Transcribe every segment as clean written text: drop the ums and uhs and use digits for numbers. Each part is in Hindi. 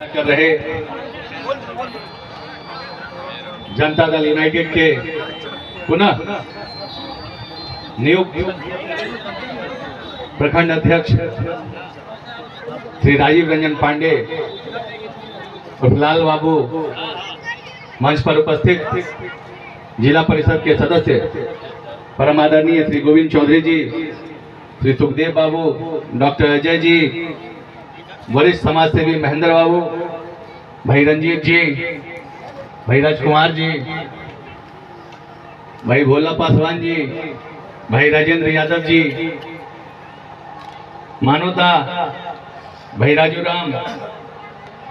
कर रहे जनता दल यूनाइटेड के पुनः नियुक्त प्रखंड अध्यक्ष श्री राजीव रंजन पांडे और लाल बाबू, मंच पर उपस्थित जिला परिषद के सदस्य परम आदरणीय श्री गोविंद चौधरी जी, श्री सुखदेव बाबू, डॉक्टर अजय जी, वरिष्ठ समाज सेवी महेंद्र बाबू, भाई रंजीत जी, भाई राजकुमार जी, भाई भोला पासवान जी, भाई राजेंद्र यादव जी, मानवता, भाई राजू राम,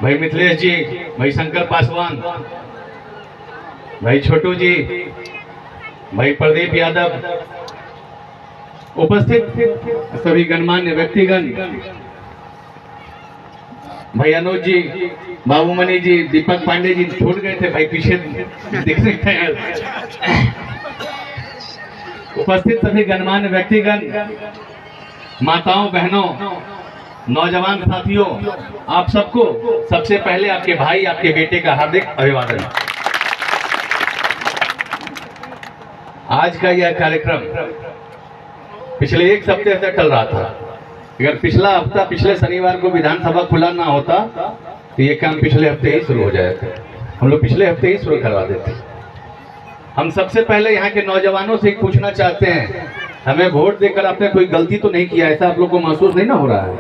भाई मिथिलेश जी, भाई शंकर पासवान, भाई छोटू जी, भाई प्रदीप यादव, उपस्थित सभी गणमान्य व्यक्तिगण, भाई अनुज जी, बाबूमणि जी, दीपक पांडे जी छूट गए थे, भाई पीछे देख सकते हैं। उपस्थित सभी गणमान्य व्यक्तिगण, माताओं, बहनों, नौजवान साथियों, आप सबको सबसे पहले आपके भाई, आपके बेटे का हार्दिक अभिवादन। आज का यह कार्यक्रम पिछले एक हफ्ते से चल रहा था। अगर पिछला हफ्ता, पिछले शनिवार को विधानसभा खुला ना होता तो ये काम पिछले हफ्ते ही शुरू हो जाएगा। हम लोग पिछले हफ्ते ही शुरू करवा देते। हम सबसे पहले यहाँ के नौजवानों से पूछना चाहते हैं, हमें वोट देकर आपने कोई गलती तो नहीं किया? ऐसा आप लोग को महसूस नहीं ना हो रहा है?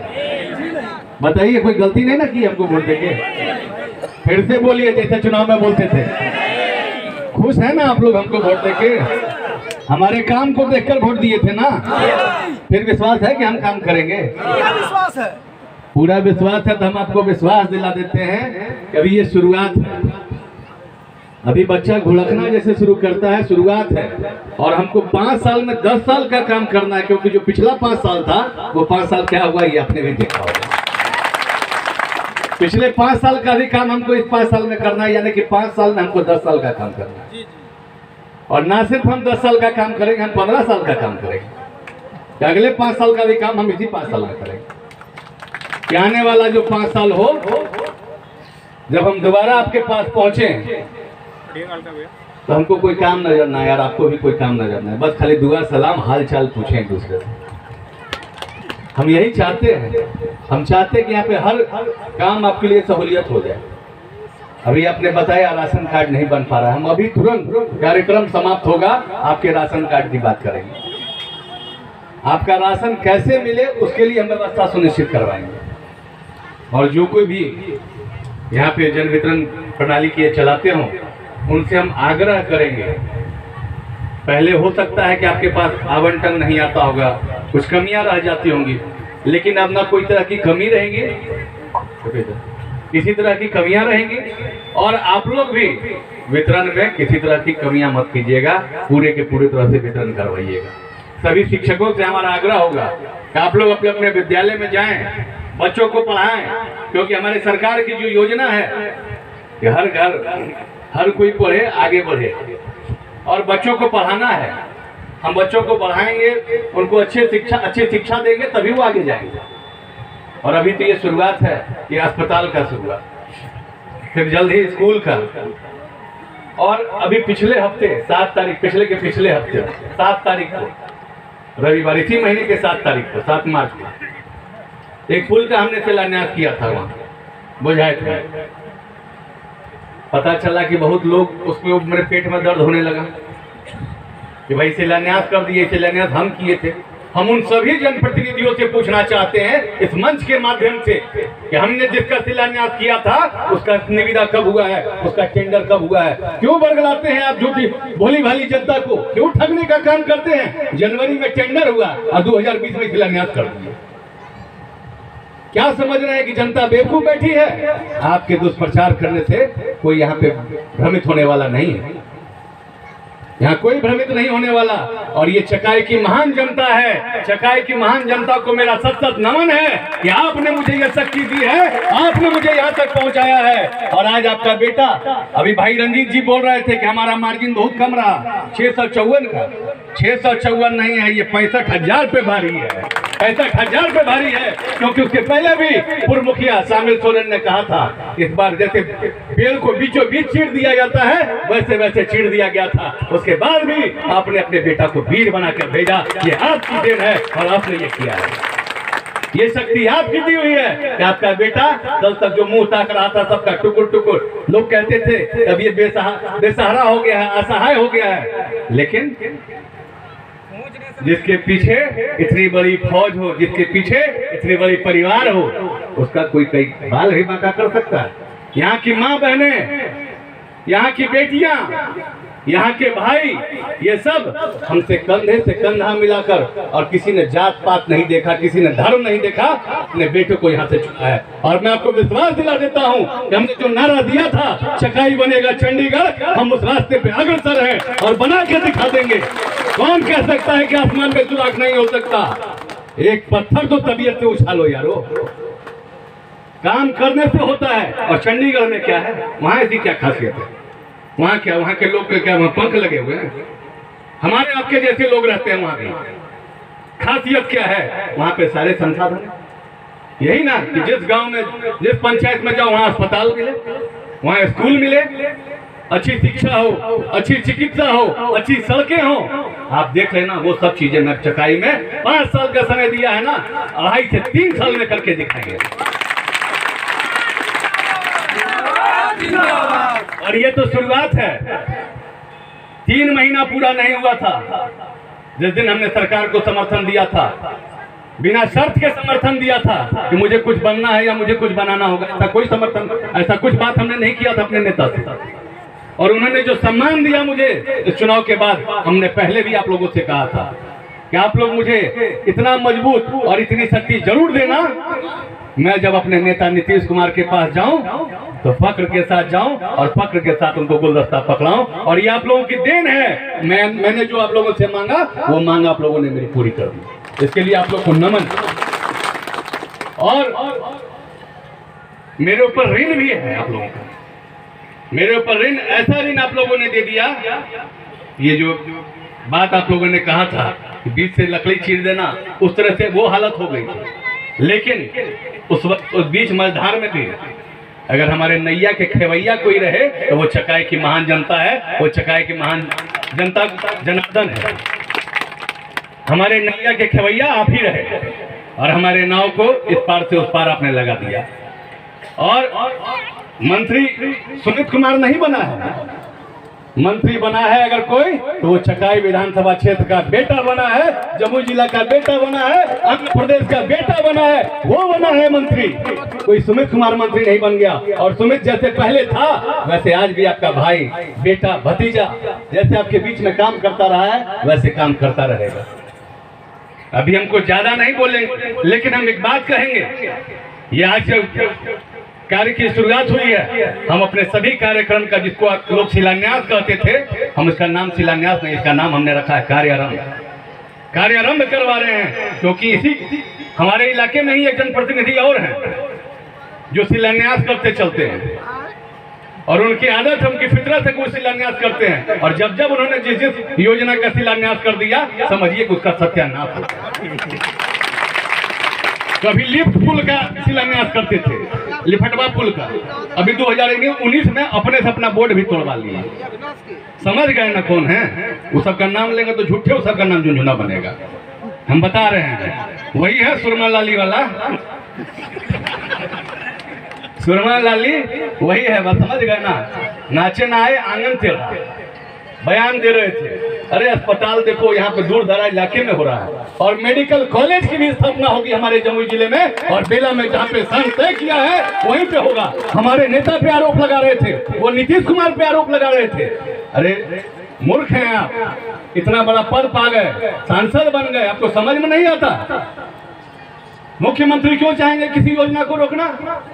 बताइए, कोई गलती नहीं ना की हमको वोट देके? फिर से बोलिए जैसे चुनाव में बोलते थे। खुश है ना आप लोग हमको वोट देके? हमारे काम को देखकर वोट दिए थे ना? फिर विश्वास है कि हम काम करेंगे? विश्वास है, पूरा विश्वास है। तो हम आपको विश्वास दिला देते हैं कि अभी ये शुरुआत है। अभी बच्चा घुड़कना जैसे शुरू करता है, शुरुआत है। और हमको 5 साल में 10 साल का काम करना है, क्योंकि जो पिछला 5 साल था वो 5 साल क्या हुआ ये आपने भी देखा होगा। पिछले 5 साल का भी काम हमको इस 5 साल में करना है, यानी कि 5 साल में हमको 10 साल का काम करना है। और ना सिर्फ हम 10 साल का काम करेंगे, हम 15 साल का काम करेंगे। अगले 5 साल का भी काम हम इसी 5 साल में करेंगे। कि आने वाला जो 5 साल हो, जब हम दोबारा आपके पास पहुंचे तो हमको कोई काम नजर ना, यार आपको भी कोई काम नजर ना, बस खाली दुआ सलाम हाल चाल पूछें एक दूसरे से। हम यही चाहते हैं। हम चाहते हैं कि यहाँ पे हर काम आपके लिए सहूलियत हो जाए। अभी आपने बताया राशन कार्ड नहीं बन पा रहा है, हम अभी तुरंत कार्यक्रम समाप्त होगा आपके राशन कार्ड की बात करेंगे। आपका राशन कैसे मिले उसके लिए हम व्यवस्था सुनिश्चित करवाएंगे। और जो कोई भी यहाँ पे जन वितरण प्रणाली की चलाते हों, उनसे हम आग्रह करेंगे। पहले हो सकता है कि आपके पास आवंटन नहीं आता होगा, कुछ कमियां रह जाती होंगी, लेकिन अब ना कोई तरह की कमी रहेगी, किसी तरह की कमियां रहेंगी। और आप लोग भी वितरण में किसी तरह की कमियां मत कीजिएगा, पूरे के पूरे तरह से वितरण करवाइएगा। सभी शिक्षकों से हमारा आग्रह होगा कि आप लोग अपने अपने विद्यालय में जाएं, बच्चों को पढ़ाएं, क्योंकि हमारे सरकार की जो योजना है कि हर घर हर कोई पढ़े, आगे बढ़े। और बच्चों को पढ़ाना है। हम बच्चों को पढ़ाएंगे, उनको अच्छी शिक्षा देंगे, तभी वो आगे जाएंगे। और अभी तो ये शुरुआत है, ये अस्पताल का शुरुआत, फिर जल्द ही स्कूल का। और अभी पिछले हफ्ते 7 तारीख, पिछले हफ्ते 7 तारीख को, रविवार, इसी महीने के 7 तारीख को, 7 मार्च को, एक पुल का हमने शिलान्यास किया था वहाँ बुझाए थे। पता चला कि बहुत लोग उसमें, मेरे पेट में दर्द होने लगा कि भाई शिलान्यास कर दिए, शिलान्यास हम किए थे। हम उन सभी जनप्रतिनिधियों से पूछना चाहते हैं इस मंच के माध्यम से कि हमने जिसका शिलान्यास किया था उसका निविदा कब हुआ है, उसका टेंडर कब हुआ है? क्यों बरगलाते हैं आप झूठी भोली भाली जनता को? क्यों ठगने का काम करते हैं? जनवरी में टेंडर हुआ और 2020 में शिलान्यास कर दिया। क्या समझ रहे हैं कि जनता बेवकूफ बैठी है? आपके दुष्प्रचार करने से कोई यहाँ पे भ्रमित होने वाला नहीं है। यहाँ कोई भ्रमित नहीं होने वाला। और ये चकाई की महान जनता है। चकाई की महान जनता को मेरा सत सत नमन है कि आपने मुझे यह शक्ति दी है, आपने मुझे यहाँ तक पहुँचाया है। और आज आपका बेटा, अभी भाई रंजीत जी बोल रहे थे कि हमारा मार्जिन बहुत कम रहा, 654 का, 654 नहीं है, ये 65,000 पे भारी है, 65,000 पे भारी है। क्योंकि उसके पहले भी पूर्व मुखिया शामिल सोरेन ने कहा था, इस बार जैसे पेड़ को बीचों बीच चीर दिया जाता है वैसे वैसे चीर दिया गया था। उसके बाद भी आपने अपने बेटा को वीर बनाकर भेजा, ये आपकी देन है और आपने ये किया है। ये शक्ति आपकी दी हुई है कि आपका बेटा कल तक जो मुंह ताक रहा था सबका टुकुर टुकुर, लोग कहते थे अब ये बेसहारा हो गया है, असहाय हो गया है। लेकिन जिसके पीछे इतनी बड़ी फौज हो, जिसके पीछे इतनी बड़ी परिवार हो, उसका कोई कई बाल भी बांका कर सकता है। यहाँ की माँ बहने, यहाँ की बेटियां, यहाँ के भाई, ये सब हमसे कंधे से कंधा मिलाकर, और किसी ने जात पात नहीं देखा, किसी ने धर्म नहीं देखा, अपने बेटे को यहाँ से चुका है। और मैं आपको विश्वास दिला देता हूँ कि हमने जो नारा दिया था चकाई बनेगा चंडीगढ़, हम उस रास्ते पे अग्रसर हैं और बना के दिखा देंगे। कौन कह सकता है कि आसमान में सुराख नहीं हो सकता? एक पत्थर तो तबीयत से उछालो यारो, काम करने से होता है। और चंडीगढ़ में क्या है, वहां ऐसी क्या खासियत है? वहाँ क्या, वहाँ के लोग के क्या वहाँ पंख लगे हुए हैं? हमारे आपके जैसे लोग रहते हैं वहाँ भी। खासियत क्या है? वहाँ पे सारे संसाधन यही ना कि जिस गांव में, जिस पंचायत में जाओ वहाँ अस्पताल मिले, वहाँ स्कूल मिले, अच्छी शिक्षा हो, अच्छी चिकित्सा हो, अच्छी सड़कें हो। आप देख लेना वो सब चीजें मैं चकाई में 5 साल का समय दिया है ना, 2.5 से 3 साल में करके दिखाएंगे। और ये तो शुरुआत है। 3 महीना पूरा नहीं हुआ था जिस दिन हमने सरकार को समर्थन दिया था, बिना शर्त के समर्थन दिया था कि मुझे कुछ बनना है या मुझे कुछ बनाना होगा। ऐसा कोई समर्थन, ऐसा कुछ बात हमने नहीं किया था अपने नेता से। और उन्होंने जो सम्मान दिया मुझे इस चुनाव के बाद, हमने पहले भी आप लोगों से कहा था कि आप लोग मुझे इतना मजबूत और इतनी शक्ति जरूर देना, मैं जब अपने नेता नीतीश कुमार के पास जाऊं तो फक्र के साथ जाऊं और फक्र के साथ उनको गुलदस्ता पकड़ाऊं। और ये आप लोगों की देन है। मैंने जो आप लोगों से मांगा वो मांगा आप लोगों ने मेरी पूरी कर दी, इसके लिए आप लोग को नमन। और मेरे ऊपर ऋण भी है आप लोगों का, मेरे ऊपर ऋण, ऐसा ऋण आप लोगों ने दे दिया। ये जो बात आप लोगों ने कहा था कि बीच से लकड़ी चीर देना, उस तरह से वो हालत हो गई थी। लेकिन उस वक्त उस बीच मझधार में भी अगर हमारे नैया के खेवैया कोई रहे तो वो चकाई की महान जनता है, वो चकाई की महान जनता जनार्दन है। हमारे नैया के खेवैया आप ही रहे और हमारे नाव को इस पार से उस पार आपने लगा दिया। और मंत्री सुमित कुमार नहीं बना है, मंत्री बना है अगर कोई तो वो चकाई विधानसभा क्षेत्र का बेटा बना है, जम्मू जिला का बेटा बना है, आंध्र प्रदेश का बेटा बना है, वो बना है मंत्री। कोई सुमित कुमार मंत्री नहीं बन गया। और सुमित जैसे पहले था वैसे आज भी आपका भाई, बेटा, भतीजा जैसे आपके बीच में काम करता रहा है वैसे काम करता रहेगा। अभी हमको ज्यादा नहीं बोलेंगे, लेकिन हम एक बात कहेंगे, ये आज कार्य की शुरुआत हुई है। हम अपने सभी कार्यक्रम का, जिसको लोग शिलान्यास कहते थे, हम इसका नाम शिलान्यास नहीं, इसका नाम हमने रखा है कार्यारंभ। कार्यारंभ करवा रहे हैं क्योंकि इसी हमारे इलाके में ही एक जनप्रतिनिधि और हैं जो शिलान्यास करते चलते हैं और उनकी आदत है, उनकी फितरत है कि वो शिलान्यास करते हैं। और जब जब उन्होंने जिस जिस योजना का शिलान्यास कर दिया, समझिए कि उसका सत्यानाश होगा। कभी लिफ्ट पुल का शिलान्यास करते थे, लिफटवा पुल का, अभी 2019 में अपने से अपना बोर्ड भी तोड़वा लिया। समझ गए ना कौन है? वो सबका नाम लेंगे तो झूठे वो सबका नाम झुंझुना बनेगा। हम बता रहे हैं, वही है सुरमा लाली वाला, सुरमा लाली वही है, बस समझ गए ना। नाचे ना आए आंगन तेरा, बयान दे रहे थे, अरे अस्पताल देखो यहाँ पे दूर दराज इलाके में हो रहा है और मेडिकल कॉलेज की भी स्थापना होगी हमारे जमुई जिले में, और बेला में जहाँ पे संघ तय किया है वहीं पे होगा। हमारे नेता पे आरोप लगा रहे थे, वो नीतीश कुमार पे आरोप लगा रहे थे। अरे मूर्ख हैं आप, इतना बड़ा पद पा गए, सांसद बन गए, आपको समझ में नहीं आता? मुख्यमंत्री क्यों चाहेंगे किसी योजना को रोकना?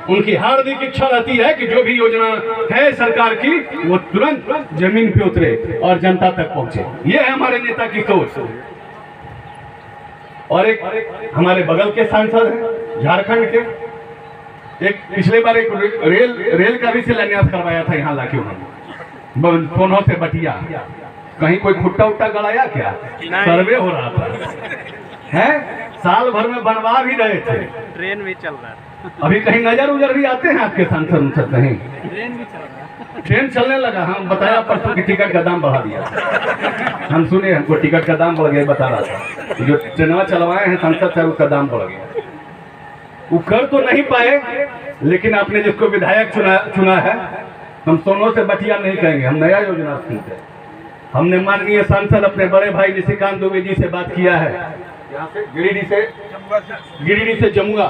उनकी हार्दिक इच्छा रहती है कि जो भी योजना है सरकार की वो तुरंत जमीन पे उतरे और जनता तक पहुंचे। ये है हमारे नेता की सोच। और एक हमारे बगल के सांसद हैं झारखंड के, एक पिछले बार एक रेल का भी शिलान्यास करवाया था यहाँ लाके, उन्होंने फोनों से बटिया कहीं कोई खुट्टा उट्टा गड़ाया क्या? सर्वे हो रहा था है, साल भर में बनवा भी रहे थे, ट्रेन भी चल रहा है। अभी कहीं नजर उजर भी आते हैं आपके सांसद उनसद कहीं? ट्रेन भी चल रहा है। ट्रेन चलने लगा, हम बताया परसों की टिकट का दाम बढ़ा दिया। हम सुने हमको टिकट का दाम बढ़ गया, बता रहा था जो ट्रेनवा चलवाए हैं सांसद साहब उसका दाम बढ़ गया। वो कर तो नहीं पाए, लेकिन आपने जिसको विधायक चुना है, हम सोनों से बटिया नहीं कहेंगे, हम नया योजना सुनते हैं। हमने माननीय सांसद अपने बड़े भाई निशिकांत दुबे जी से बात किया है, यहाँ से गिरिडीह से जमुआ,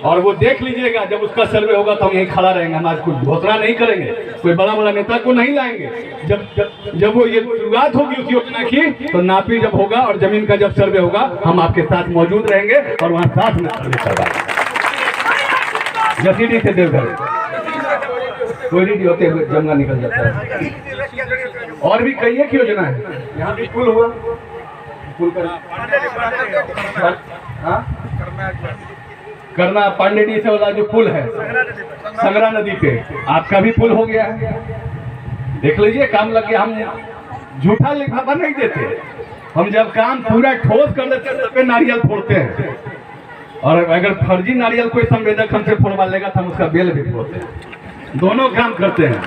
और वो देख लीजिएगा जब उसका सर्वे होगा तो हम यहीं खड़ा रहेंगे। हम आज कुछ घोषणा नहीं करेंगे, कोई बड़ा बड़ा नेता को नहीं लाएंगे। जब वो ये शुरुआत होगी उस योजना की, तो नापी जब होगा और जमीन का जब सर्वे होगा, हम आपके साथ मौजूद रहेंगे और वहाँ साथ में सर्वे करवाएंगे। जसीडीह से देवघर कोयरी होते हुए जमुना निकल जाता है। और भी कई एक योजना है, यहाँ भी पुल हुआ, पुल करना पांडेडी से वाला जो पुल है संगरा नदी पे, आपका भी पुल हो गया है। देख लीजिए काम लग गया। हम झूठा लिफाफा नहीं देते, हम जब काम पूरा ठोस कर लेते हैं तब पे नारियल फोड़ते हैं, और अगर फर्जी नारियल कोई संवेदक हमसे फोड़वा लेगा तो हम उसका बेल भी फोड़ते हैं। दोनों काम करते हैं,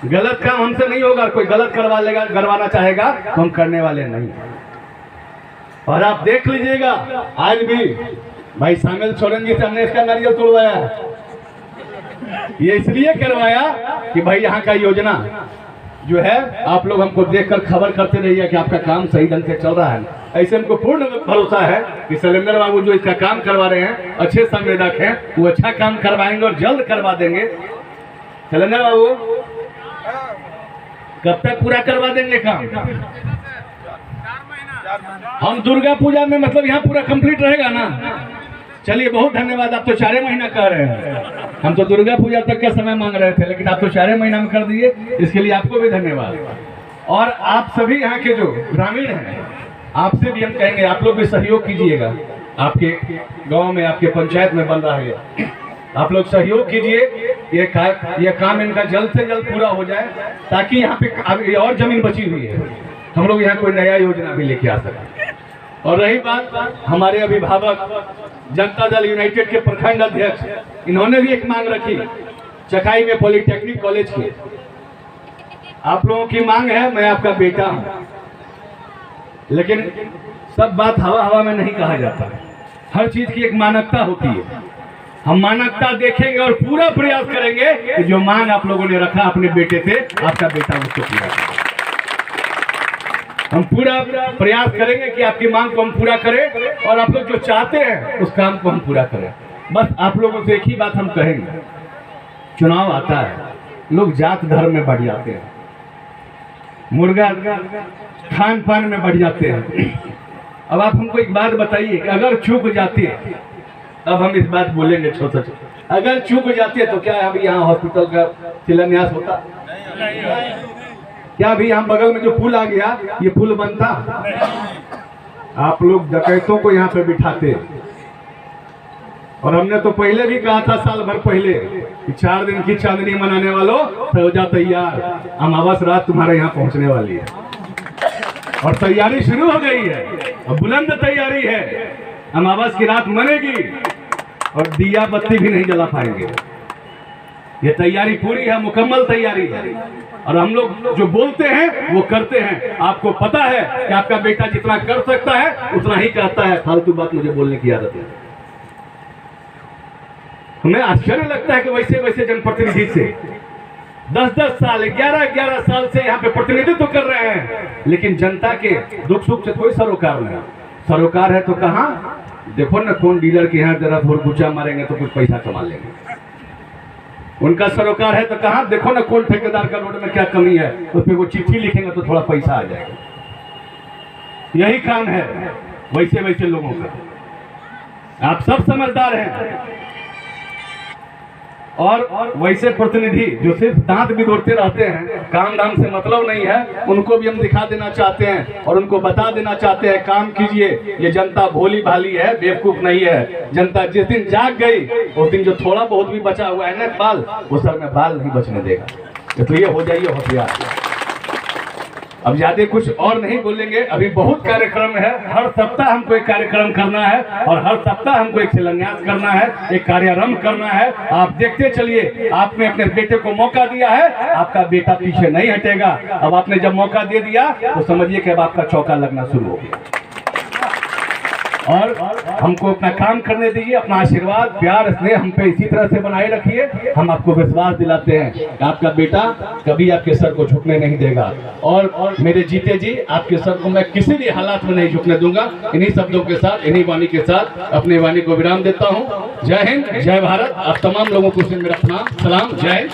गलत काम हमसे नहीं होगा। कोई गलत करवाना चाहेगा तो हम करने वाले नहीं। और आप देख लीजिएगा आज भी भाई शामिल सोरेन जी से हमने इसका नारियल तोड़वाया है। ये इसलिए करवाया कि भाई यहाँ का योजना जो है आप लोग हमको देखकर खबर करते रहिए कि आपका काम सही ढंग से चल रहा है। ऐसे हमको पूर्ण भरोसा है कि शैलेंद्र बाबू जो इसका काम करवा रहे हैं, अच्छे संवेदक हैं, वो अच्छा काम करवाएंगे और जल्द करवा देंगे। शैलेंद्र बाबू कब तक पूरा करवा देंगे काम? हम दुर्गा पूजा में मतलब यहाँ पूरा कंप्लीट रहेगा ना? चलिए बहुत धन्यवाद। आप तो 4 महीना कह रहे हैं, हम तो दुर्गा पूजा तक का समय मांग रहे थे, लेकिन आप तो 4 महीना में कर दिए, इसके लिए आपको भी धन्यवाद। और आप सभी यहाँ के जो ग्रामीण हैं, आपसे भी हम कहेंगे आप लोग भी सहयोग कीजिएगा। आपके गांव में, आपके पंचायत में बन रहा है, आप लोग सहयोग कीजिए। ये काम इनका जल्द से जल्द पूरा हो जाए, ताकि यहाँ पे और जमीन बची हुई है, हम लोग यहाँ कोई नया योजना भी लेके आ सकें। और रही बात हमारे अभिभावक जनता दल यूनाइटेड के प्रखंड अध्यक्ष, इन्होंने भी एक मांग रखी चकाई में पॉलिटेक्निक कॉलेज की। आप लोगों की मांग है, मैं आपका बेटा हूं, लेकिन सब बात हवा हवा में नहीं कहा जाता। हर चीज की एक मानकता होती है। हम मानकता देखेंगे और पूरा प्रयास करेंगे कि जो मांग आप लोगों ने रखा अपने बेटे से, आपका बेटा उसको पूरा करे। हम पूरा प्रयास करेंगे कि आपकी मांग को हम पूरा करें, और आप लोग जो चाहते हैं उस काम को हम पूरा करें। बस आप लोगों से एक ही बात हम कहेंगे, चुनाव आता है, लोग जात धर्म में बढ़ जाते हैं, मुर्गा खान पान में बढ़ जाते हैं। अब आप हमको एक बात बताइए कि अगर चूक जाती है, अब हम इस बात बोलेंगे छोटा छोटा, अगर चूक जाती है तो क्या अभी यहाँ हॉस्पिटल का शिलान्यास होता? क्या अभी यहाँ बगल में जो पुल आ गया, ये पुल बनता? आप लोग डकैतों को यहाँ पे बिठाते। और हमने तो पहले भी कहा था, साल भर पहले, कि 4 दिन की चांदनी मनाने वालों हो जा तैयार, अमावस रात तुम्हारे यहाँ पहुंचने वाली है। और तैयारी शुरू हो गई है, और बुलंद तैयारी है। अमावस की रात मनेगी और दिया बत्ती भी नहीं जला पाएंगे। ये तैयारी पूरी है, मुकम्मल तैयारी है। और हम लोग जो बोलते हैं वो करते हैं। आपको पता है कि आपका बेटा जितना कर सकता है उतना ही कहता है, फालतू बात मुझे बोलने की आदत है। हमें आश्चर्य लगता है कि वैसे वैसे जनप्रतिनिधि से 10-10 साल 11-11 साल से यहाँ पे प्रतिनिधित्व कर रहे हैं, लेकिन जनता के दुख सुख से कोई सरोकार नहीं। सरोकार है तो कहाँ? देखो ना, कौन डीलर के यहाँ जरा थोड़ा गुच्चा मारेंगे तो कुछ पैसा कमा लेंगे। उनका सरोकार है तो कहाँ? देखो ना, कौन ठेकेदार का रोड में क्या कमी है, उस पर वो चिट्ठी लिखेंगे तो थोड़ा पैसा आ जाएगा। यही काम है वैसे वैसे लोगों का। आप सब समझदार हैं। और वैसे प्रतिनिधि जो सिर्फ दांत बिगोड़ते रहते हैं, काम धाम से मतलब नहीं है, उनको भी हम दिखा देना चाहते हैं और उनको बता देना चाहते हैं, काम कीजिए। ये जनता भोली भाली है, बेवकूफ नहीं है। जनता जिस दिन जाग गई उस दिन जो थोड़ा बहुत भी बचा हुआ है ना बाल, वो सर में बाल नहीं बचने देगा। तो ये हो जाइए होशियार। अब ज्यादा कुछ और नहीं बोलेंगे, अभी बहुत कार्यक्रम है। हर सप्ताह हमको एक कार्यक्रम करना है और हर सप्ताह हमको एक शिलान्यास करना है, एक कार्यारंभ करना है। आप देखते चलिए, आपने अपने बेटे को मौका दिया है, आपका बेटा पीछे नहीं हटेगा। अब आपने जब मौका दे दिया तो समझिए कि अब आपका चौका लगना शुरू हो गया। और हमको अपना काम करने दीजिए, अपना आशीर्वाद प्यार स्नेह हम पे इसी तरह से बनाए रखिए। हम आपको विश्वास दिलाते हैं कि आपका बेटा कभी आपके सर को झुकने नहीं देगा। और मेरे जीते जी आपके सर को मैं किसी भी हालात में नहीं झुकने दूंगा। इन्हीं शब्दों के साथ, इन्हीं वाणी के साथ अपनी वाणी को विराम देता हूँ। जय हिंद, जय भारत। आप तमाम लोगों को मेरा प्रणाम, सलाम, जय